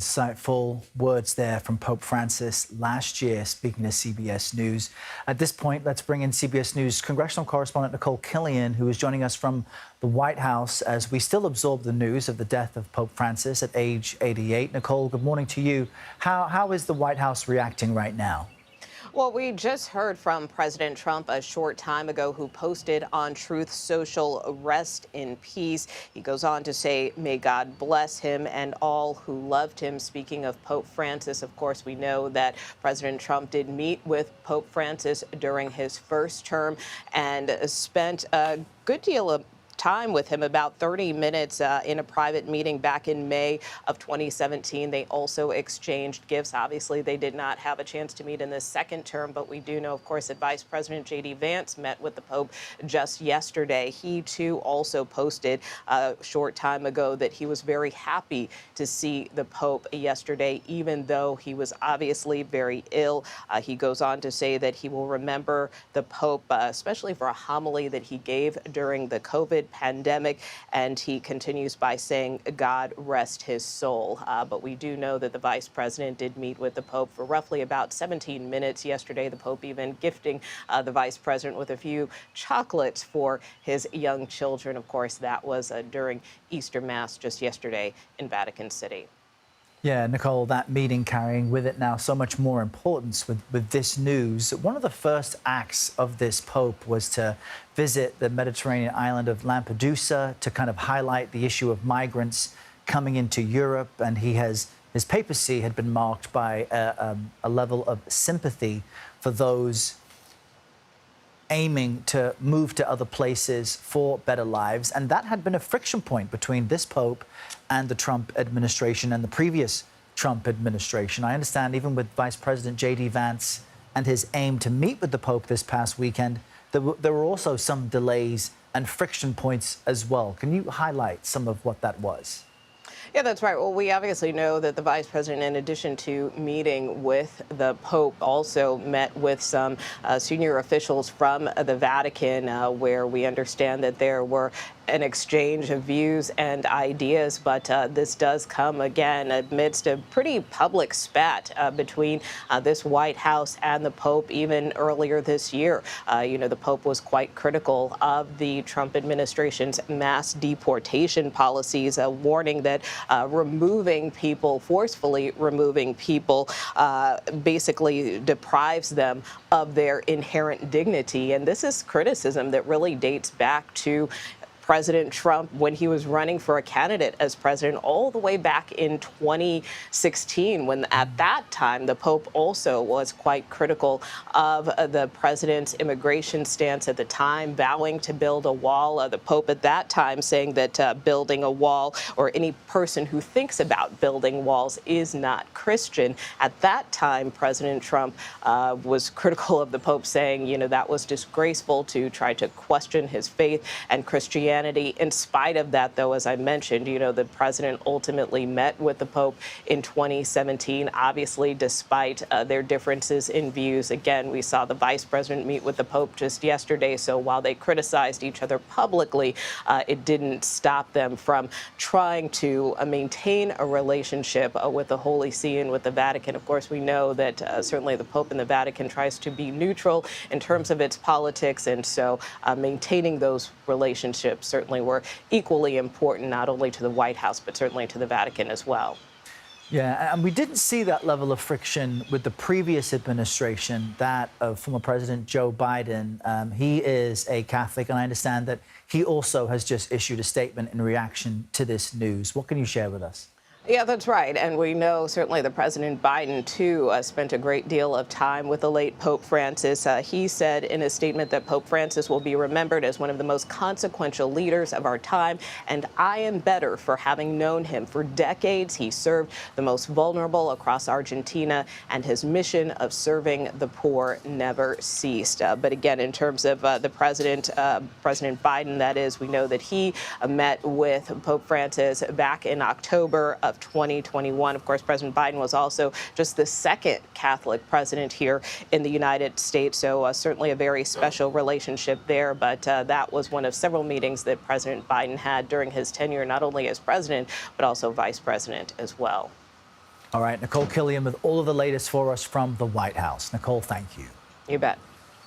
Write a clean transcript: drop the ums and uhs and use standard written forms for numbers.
Insightful words there from Pope Francis last year, speaking to CBS News. At this point, let's bring in CBS News congressional correspondent Nicole Killian, who is joining us from the White House as we still absorb the news of the death of Pope Francis at age 88. Nicole, good morning to you. How is the White House reacting right now? Well, we just heard from President Trump a short time ago, who posted on Truth Social, "Rest in peace." He goes on to say, "May God bless him and all who loved him." Speaking of Pope Francis, of course, we know that President Trump did meet with Pope Francis during his first term and spent a good deal of time with him, about 30 minutes in a private meeting back in May of 2017. They also exchanged gifts. Obviously, they did not have a chance to meet in this second term, but we do know, of course, that Vice President Vance met with the Pope just yesterday. He, too, also posted a short time ago that he was very happy to see the Pope yesterday, even though he was obviously very ill. He goes on to say that he will remember the Pope, especially for a homily that he gave during the COVID pandemic, and he continues by saying, "God rest his soul." But we do know that the vice president did meet with the Pope for roughly about 17 minutes yesterday. The Pope even gifting the vice president with a few chocolates for his young children. Of course, that was during Easter Mass just yesterday in Vatican City. Yeah, Nicole, that meeting carrying with it now so much more importance with this news. One of the first acts of this Pope was to visit the Mediterranean island of Lampedusa to kind of highlight the issue of migrants coming into Europe. And his papacy had been marked by a level of sympathy for those aiming to move to other places for better lives. And that had been a friction point between this Pope and the Trump administration and the previous Trump administration. I understand even with Vice President J.D. Vance and his aim to meet with the Pope this past weekend, there were also some delays and friction points as well. Can you highlight some of what that was? Yeah, that's right. Well, we obviously know that the vice president, in addition to meeting with the Pope, also met with some senior officials from the Vatican, where we understand that there were an exchange of views and ideas. But this does come again amidst a pretty public spat between this White House and the Pope. Even earlier this year, the Pope was quite critical of the Trump administration's mass deportation policies, warning that forcefully removing people, basically deprives them of their inherent dignity. And this is criticism that really dates back to President Trump when he was running for a candidate as president all the way back in 2016, when at that time the Pope also was quite critical of the president's immigration stance at the time, vowing to build a wall. The Pope at that time saying that building a wall, or any person who thinks about building walls, is not Christian. At that time, President Trump was critical of the Pope, saying, that was disgraceful to try to question his faith and Christianity. In spite of that, though, as I mentioned, the president ultimately met with the Pope in 2017, obviously, despite their differences in views. Again, we saw the vice president meet with the Pope just yesterday. So while they criticized each other publicly, it didn't stop them from trying to maintain a relationship with the Holy See and with the Vatican. Of course, we know that certainly the Pope and the Vatican tries to be neutral in terms of its politics. And so maintaining those relationships certainly were equally important, not only to the White House, but certainly to the Vatican as well. Yeah, and we didn't see that level of friction with the previous administration, that of former President Joe Biden. He is a Catholic, and I understand that he also has just issued a statement in reaction to this news. What can you share with us? Yeah, that's right. And we know certainly the President Biden, too, spent a great deal of time with the late Pope Francis. He said in a statement that Pope Francis will be remembered as one of the most consequential leaders of our time, and I am better for having known him. For decades, he served the most vulnerable across Argentina, and his mission of serving the poor never ceased. But again, in terms of the President Biden, that is, we know that he met with Pope Francis back in October of 2021. Of course, President Biden was also just the second Catholic president here in the United States. So certainly a very special relationship there. But that was one of several meetings that President Biden had during his tenure, not only as president, but also vice president as well. All right, Nicole Killian with all of the latest for us from the White House. Nicole, thank you. You bet.